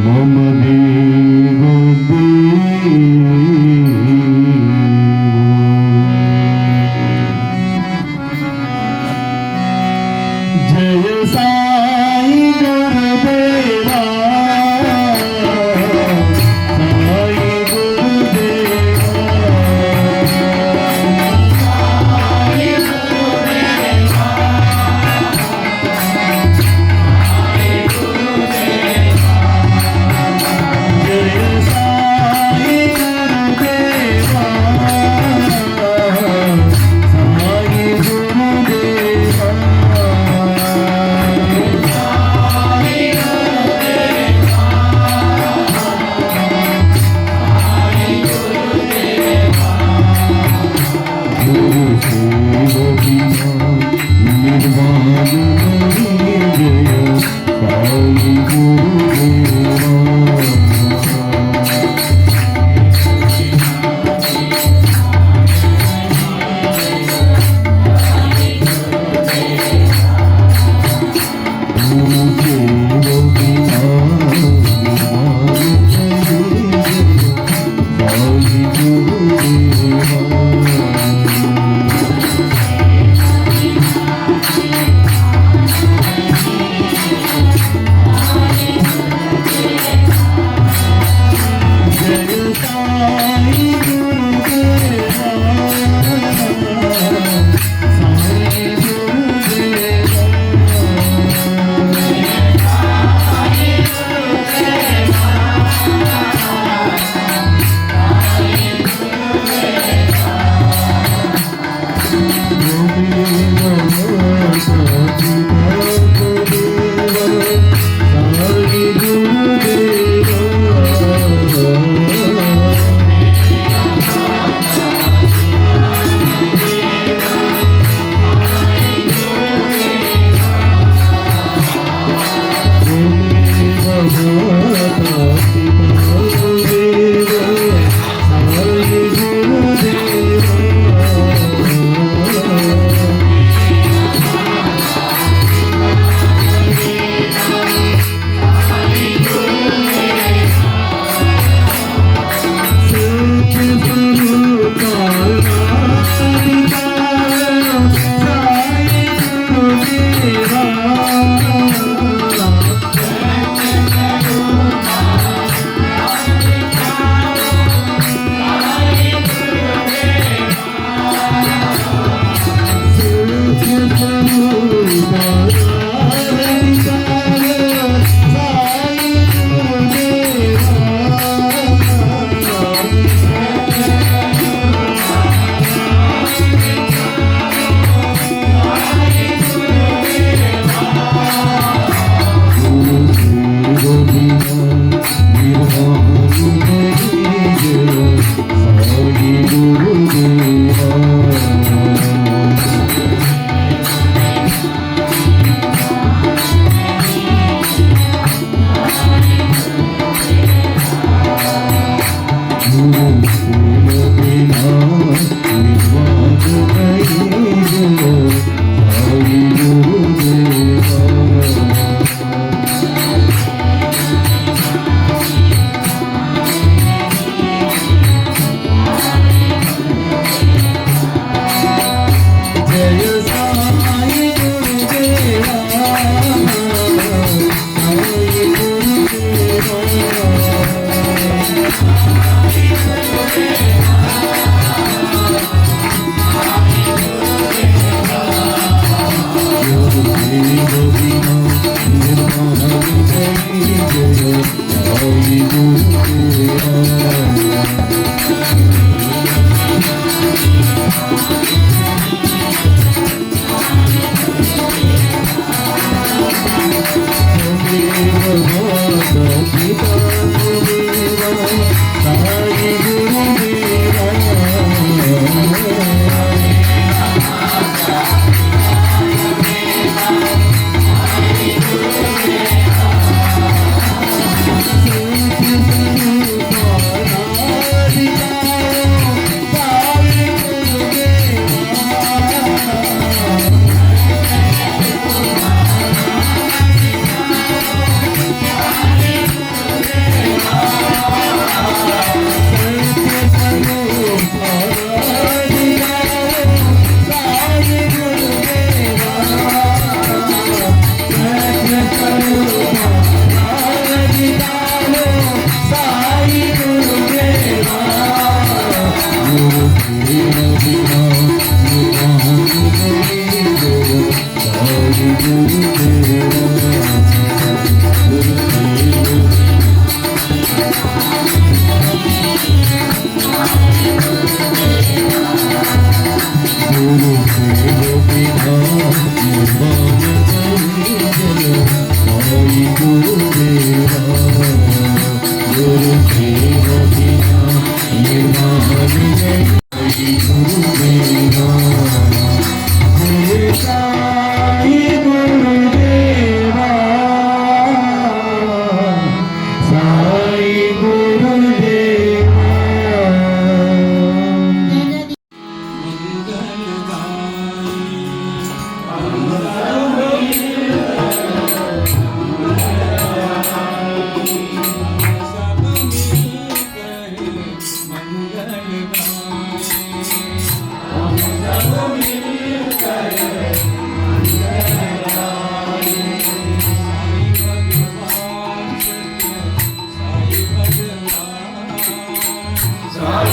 Mama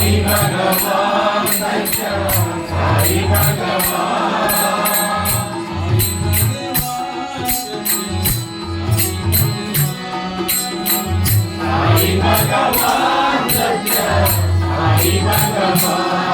भगवान् सत्य साई भगवान् साई भगवान् सत्य साई भगवान्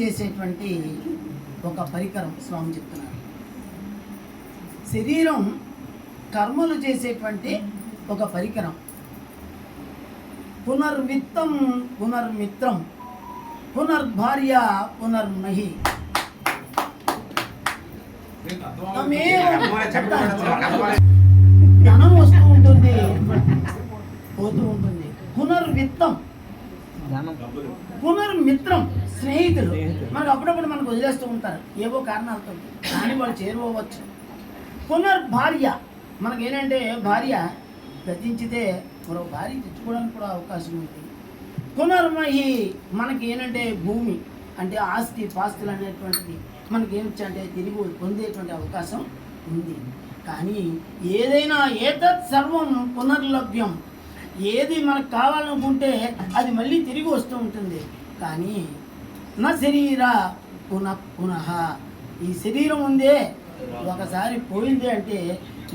చేసేటువంటి ఒక పరికరం స్వామి చెప్తున్నారు. శరీరం కర్మలు చేసేటువంటి ఒక పరికరం. పునర్విత్తం పునర్మిత్రం పునర్భార్య పునర్మహి. ధనం వస్తూ ఉంటుంది, పోతూ ఉంటుంది. పునర్విత్తం, పునర్మిత్రం, స్నేహితులు మనకు అప్పుడప్పుడు మనకు వదిలేస్తూ ఉంటారు ఏవో కారణాలతో, కానీ వాళ్ళు చేరుకోవచ్చు. పునర్భార్య, మనకేంటంటే భార్య గతించితే మరో భార్య తెచ్చుకోవడానికి కూడా అవకాశం ఉంది. పునర్మహి, మనకి ఏంటంటే భూమి అంటే ఆస్తి పాస్తులు అనేటువంటిది మనకి ఏమిటంటే తిరిగి పొందేటువంటి అవకాశం ఉంది. కానీ ఏదైనా ఏతత్ సర్వం పునర్లభ్యం, ఏది మనకు కావాలనుకుంటే అది మళ్ళీ తిరిగి వస్తూ ఉంటుంది. కానీ నా శరీర పునః, ఈ శరీరం ఉందే ఒకసారి పోయింది అంటే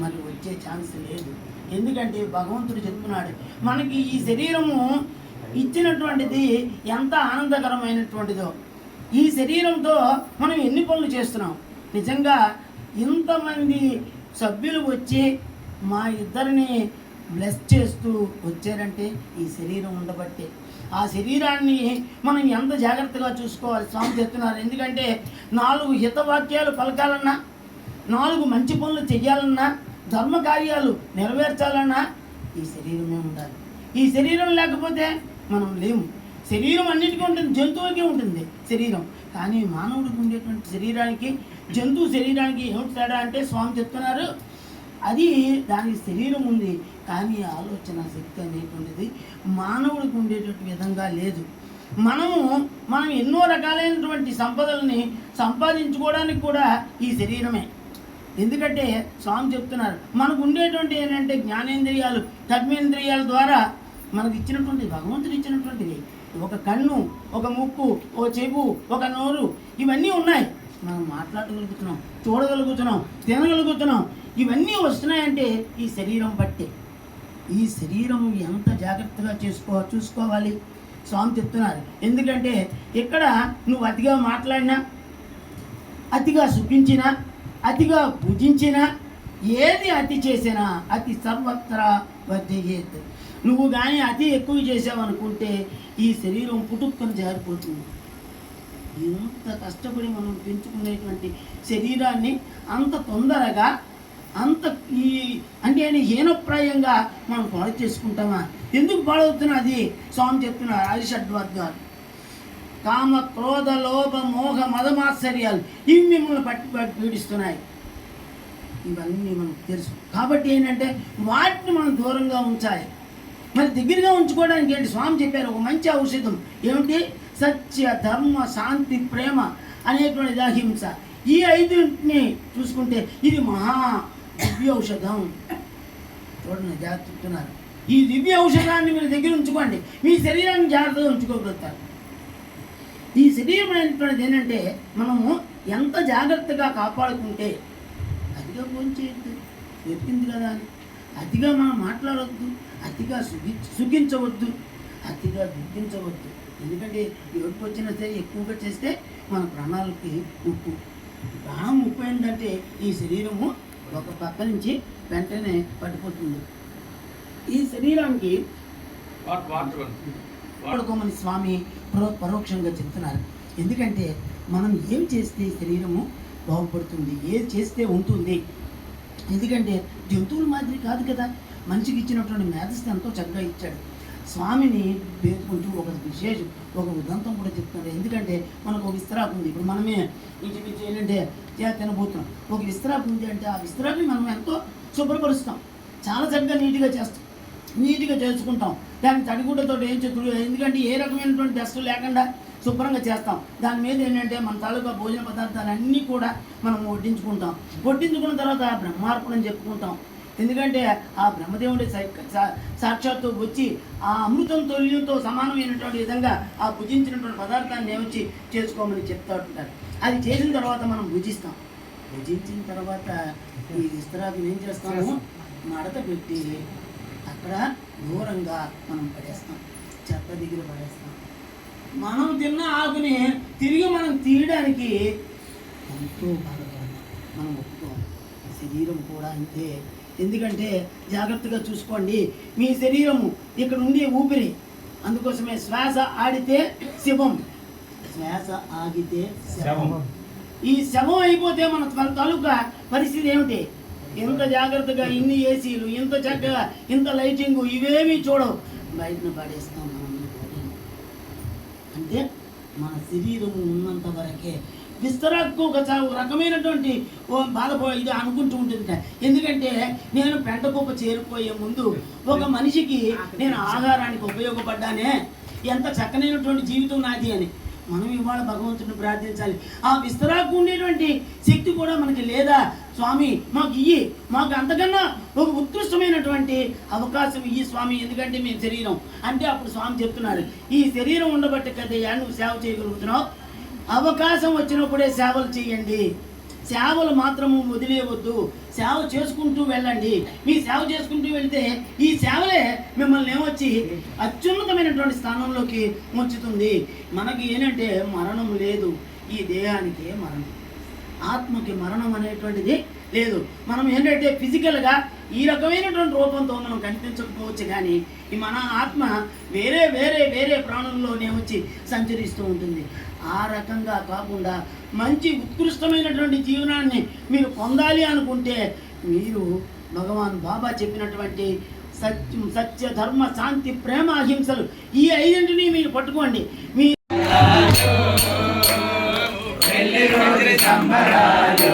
మరి వచ్చే ఛాన్స్ లేదు. ఎందుకంటే భగవంతుడు చెప్తున్నాడు మనకి ఈ శరీరము ఇచ్చినటువంటిది ఎంత ఆనందకరమైనటువంటిదో. ఈ శరీరంతో మనం ఎన్ని పనులు చేస్తున్నాం. నిజంగా ఇంతమంది సభ్యులు వచ్చి మా ఇద్దరిని బ్లెస్ చేస్తూ వచ్చారంటే ఈ శరీరం ఉండబట్టే. ఆ శరీరాన్ని మనం ఎంత జాగ్రత్తగా చూసుకోవాలి స్వామి చెప్తున్నారు. ఎందుకంటే 4 హితవాక్యాలు పలకాలన్నా, 4 మంచి పనులు చెయ్యాలన్నా, ధర్మ కార్యాలు నెరవేర్చాలన్నా ఈ శరీరమే ఉండాలి. ఈ శరీరం లేకపోతే మనం లేము. శరీరం అన్నిటికీ ఉంటుంది, జంతువులకి ఉంటుంది శరీరం. కానీ మానవుడికి ఉండేటువంటి శరీరానికి జంతువు శరీరానికి ఏమిటి తేడా అంటే స్వామి చెప్తున్నారు అది దానికి శరీరం ఉంది కానీ ఆలోచన శక్తి అనేటువంటిది మానవుడికి ఉండేటువంటి విధంగా లేదు. మనం ఎన్నో రకాలైనటువంటి సంపదల్ని సంపాదించుకోవడానికి కూడా ఈ శరీరమే. ఎందుకంటే స్వామి చెప్తున్నారు మనకు ఉండేటువంటి ఏంటంటే జ్ఞానేంద్రియాలు, కర్మేంద్రియాల ద్వారా మనకు ఇచ్చినటువంటి భగవంతుడు ఇచ్చినటువంటివి ఒక కన్ను, ఒక ముక్కు, ఒక చెవు, ఒక నోరు, ఇవన్నీ ఉన్నాయి. మనం మాట్లాడగలుగుతున్నాం, చూడగలుగుతున్నాం, తినగలుగుతున్నాం. ఇవన్నీ వస్తున్నాయంటే ఈ శరీరం బట్టి. ఈ శరీరం ఎంత జాగ్రత్తగా చూసుకోవాలి స్వామి చెప్తున్నారు. ఎందుకంటే ఇక్కడ నువ్వు అతిగా మాట్లాడినా, అతిగా సుఖించినా, అతిగా భుజించినా, ఏది అతి చేసినా అతి సర్వత్రా వర్ధయేత్. నువ్వు కానీ అతి ఎక్కువ చేసావు అనుకుంటే ఈ శరీరం పుట్టుకొని జారిపోతుంది. ఎంత కష్టపడి మనం పెంచుకునేటువంటి శరీరాన్ని అంత తొందరగా అంత అంటే హీనప్రాయంగా మనం పాడు చేసుకుంటామా? ఎందుకు పాడవుతున్నది స్వామి చెప్తున్నారు. ఆదిషడ్వర్గాలు కామ క్రోధ లోభ మోహ మదమాశ్చర్యాలు ఇవి మిమ్మల్ని పట్టి పీడిస్తున్నాయి. ఇవన్నీ మనకు తెలుసు. కాబట్టి ఏంటంటే వాటిని మనం దూరంగా ఉంచాలి. మరి దగ్గరగా ఉంచుకోవడానికి ఏంటి స్వామి చెప్పారు ఒక మంచి ఔషధం ఏమిటి? సత్య ధర్మ శాంతి ప్రేమ అనేటువంటిది అహింస. ఈ 5ని చూసుకుంటే ఇది మహా దివ్య ఔషధం. చూడండి జాగ్రత్త చెప్తున్నారు. ఈ దివ్య ఔషధాన్ని మీరు దగ్గర ఉంచుకోండి, మీ శరీరాన్ని జాగ్రత్తగా ఉంచుకోగలుగుతారు. ఈ శరీరం అనేటువంటిది ఏంటంటే మనము ఎంత జాగ్రత్తగా కాపాడుకుంటే అతిగా భోంచేయద్దు, దొరికింది కదా అని అతిగా మనం మాట్లాడవద్దు, అతిగా సుఖించవద్దు, అతిగా దుఃఖించవద్దు. ఎందుకంటే ఎవరికి వచ్చినా సరే ఎక్కువగా చేస్తే మన ప్రాణాలకి ముప్పు. ప్రాణం ముప్పు ఏంటంటే ఈ శరీరము ఒక పక్క నుంచి వెంటనే పడిపోతుంది. ఈ శరీరానికి వాడుకోమని స్వామి పరోక్షంగా చెప్తున్నారు. ఎందుకంటే మనం ఏం చేస్తే శరీరము బాగుపడుతుంది, ఏది చేస్తే ఉంటుంది. ఎందుకంటే జంతువుల మాదిరి కాదు కదా, మనిషికి ఇచ్చినటువంటి మేధస్సు ఎంతో చక్కగా ఇచ్చాడు. స్వామిని పేర్కొంటూ ఒక విశేషం ఒక ఉదంతం కూడా చెప్తున్నారు. ఎందుకంటే మనకు ఒక విస్తరాకు ఉంది. ఇప్పుడు మనమే ఇంచుమించు ఏంటంటే తినబోతున్నాం. ఒక విస్తరాకు ఉంది అంటే ఆ విస్తరాకుని మనం ఎంతో శుభ్రపరుస్తాం, చాలా చక్కగా నీట్గా చేస్తాం, నీట్గా చేసుకుంటాం. దాన్ని తడిగుడ్డతో ఏం చెప్తారు, ఎందుకంటే ఏ రకమైనటువంటి డస్ట్ లేకుండా శుభ్రంగా చేస్తాం. దాని మీద ఏంటంటే మన తాలూకా భోజన పదార్థాలన్నీ కూడా మనం వడ్డించుకుంటాం. వడ్డించుకున్న తర్వాత బ్రహ్మార్పణం చెప్పుకుంటాం. ఎందుకంటే ఆ బ్రహ్మదేవుడి సాక్షాత్తు వచ్చి ఆ అమృతం తొలితో సమానమైనటువంటి విధంగా ఆ భుజించినటువంటి పదార్థాన్ని ఏమొచ్చి చేసుకోమని చెప్తూ ఉంటారు. అది చేసిన తర్వాత మనం భుజిస్తాం. భుజించిన తర్వాత ఈ విస్తరాకుని ఏం చేస్తాము, మడత పెట్టి అక్కడ దూరంగా మనం పడేస్తాం, చెత్త దగ్గర పడేస్తాం. మనం తిన్న ఆకుని తిరిగి మనం తీయడానికి ఎంతో బాధపడాలి. మనం ఒప్పుకోం. శరీరం కూడా అంతే. ఎందుకంటే జాగ్రత్తగా చూసుకోండి, మీ శరీరము ఇక్కడ ఉండే ఊపిరి, అందుకోసమే శ్వాస ఆడితే శివం, శ్వాస ఆగితే శవం. ఈ శవం అయిపోతే మన తాలూకా పరిస్థితి ఏమిటి? ఇంత జాగ్రత్తగా ఇన్ని ఏసీలు, ఇంత చక్కగా ఇంత లైటింగ్, ఇవేమీ చూడవు, బయటను పడేస్తాం మనం. అంటే మన శరీరం ఉన్నంత వరకే విస్తరకు ఒక రకమైనటువంటి ఇది అనుకుంటూ ఉంటుంది. ఎందుకంటే నేను పెంట కుప్ప చేరిపోయే ముందు ఒక మనిషికి నేను ఆహారానికి ఉపయోగపడ్డానే, ఎంత చక్కనైనటువంటి జీవితం నాది అని మనం ఇవాళ భగవంతుడిని ప్రార్థించాలి. ఆ విస్తరాకు ఉండేటువంటి శక్తి కూడా మనకి లేదా? స్వామి మాకు ఇయ్యి, మాకు అంతకన్నా ఒక ఉత్కృష్టమైనటువంటి అవకాశం ఇయ్యి స్వామి, ఎందుకంటే మీ శరీరం అంటే. అప్పుడు స్వామి చెప్తున్నాడు, ఈ శరీరం ఉండబట్టి కదయ్యా నువ్వు సేవ చేయగలుగుతున్నావు, అవకాశం వచ్చినప్పుడే సేవలు చేయండి, సేవలు మాత్రము వదిలేయవద్దు, సేవ చేసుకుంటూ వెళ్ళండి. మీ సేవ చేసుకుంటూ వెళ్తే ఈ సేవలే మిమ్మల్ని ఏమొచ్చి అత్యున్నతమైనటువంటి స్థానంలోకి ఉంచుతుంది. మనకి ఏంటంటే మరణం లేదు, ఈ దేహానికి మరణం, ఆత్మకి మరణం అనేటువంటిది లేదు. మనం ఏంటంటే ఫిజికల్గా ఈ రకమైనటువంటి రూపంతో మనం కనిపించకపోవచ్చు, కానీ ఈ మన ఆత్మ వేరే వేరే వేరే ప్రాణుల్లోనే వచ్చి సంచరిస్తూ ఉంటుంది. ఆ రకంగా కాకుండా మంచి ఉత్కృష్టమైనటువంటి జీవనాన్ని మీరు పొందాలి అనుకుంటే మీరు భగవాన్ బాబా చెప్పినటువంటి సత్యం, సత్య, ధర్మ, శాంతి, ప్రేమ, అహింసలు ఈ ఐదింటిని మీరు పట్టుకోండి. మీ సంబరాలు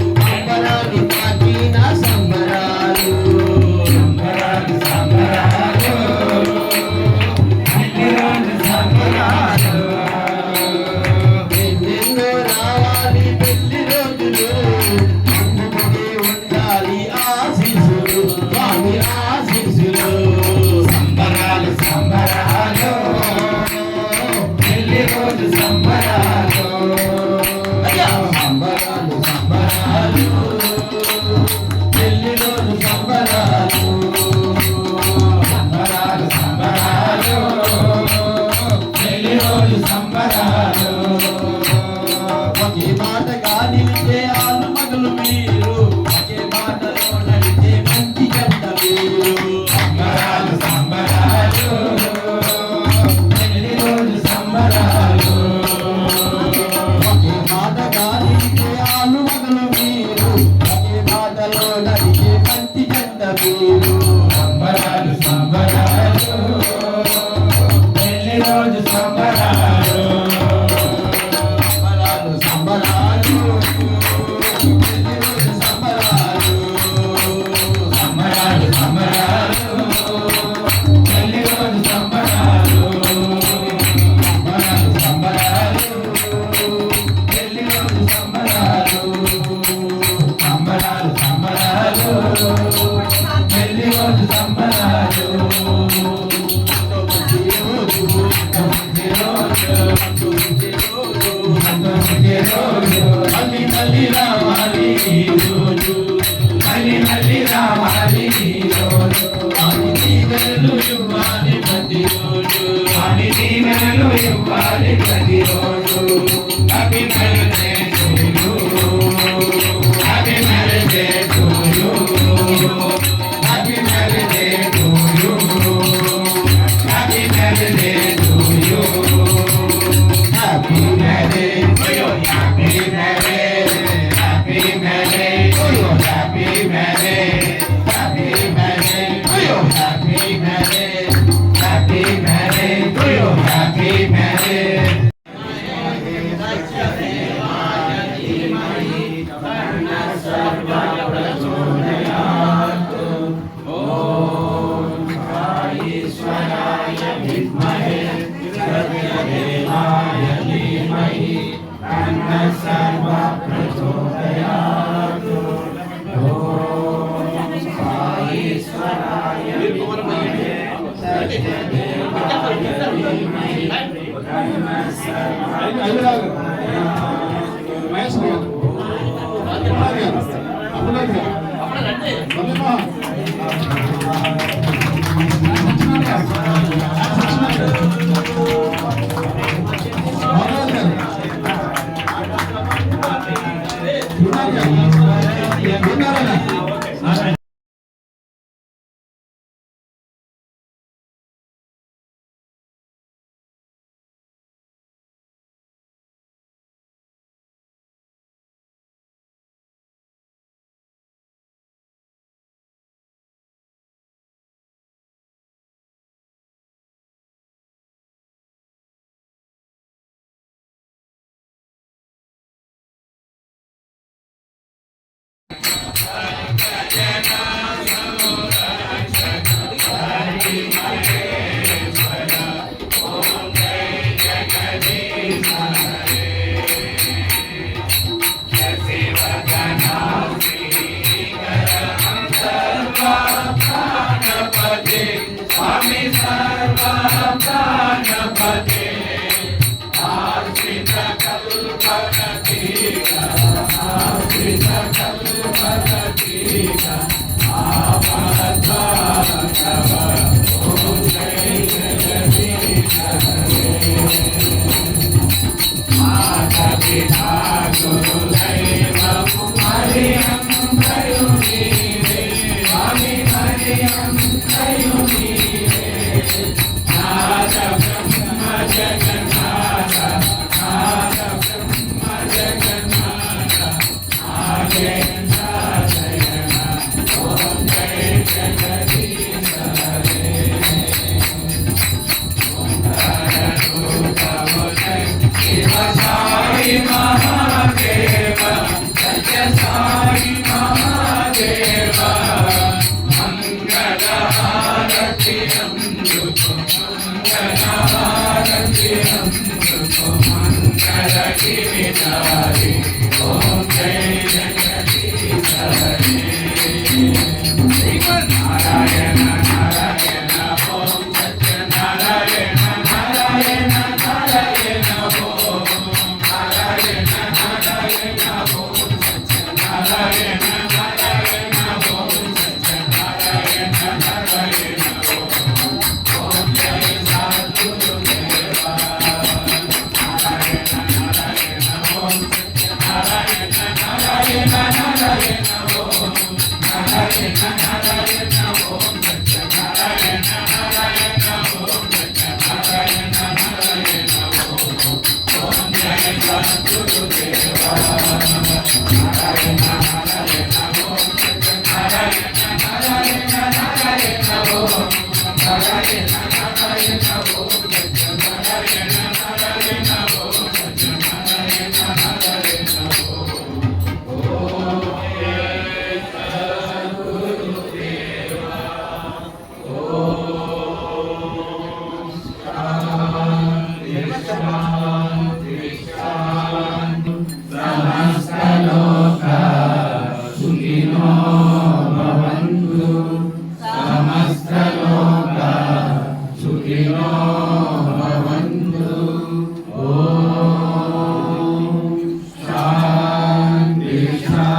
అప్పుడు स्वामी सर्व प्राणपते आश्रित कल्पलतीक आश्रित कल्पलतीक आपद्बांधव ओम जय जगदीश माता पिता गुरुदेव हरिहं करुणीरे स्वामी हरिहं करुणीरे नाथ ब्रह्म जगन्नाथ नाथ ब्रह्म जगन्नाथ नागेन्द्र शयन ओम जय जगदीश हरे ओंकार शिव साई महादेव सत्य साई महादेव मंगल हारति अमृत मंगल हारति अमृत मंगल गिरिधारी ओम जय जगदीश हरे नारायण नारायण ओम सत्य नारायण नारायण नारायण ओम नारायण नारायण ओम सत्य नारायण नारायण ओम सत्य नारायण नारायण ओम जय सद्गुरुदेवा नारायण नारायण ओम सत्य नारायण नारायण नारायण ओम नारायण नारायण ओम सत्य नारायण नारायण ओम सत्य नारायण नारायण ओम जय सद्गुरुदेवा नारायण नारायण ओम सत्य नारायण नारायण नारायण ओम नारायण नारायण ओम सत्य नारायण नारायण ओम सत्य नारायण नारायण समस्तलोका सुखिनो भवन्तु समस्तलोका सुखिनो भवन्तु ॐ शान्ति शान्ति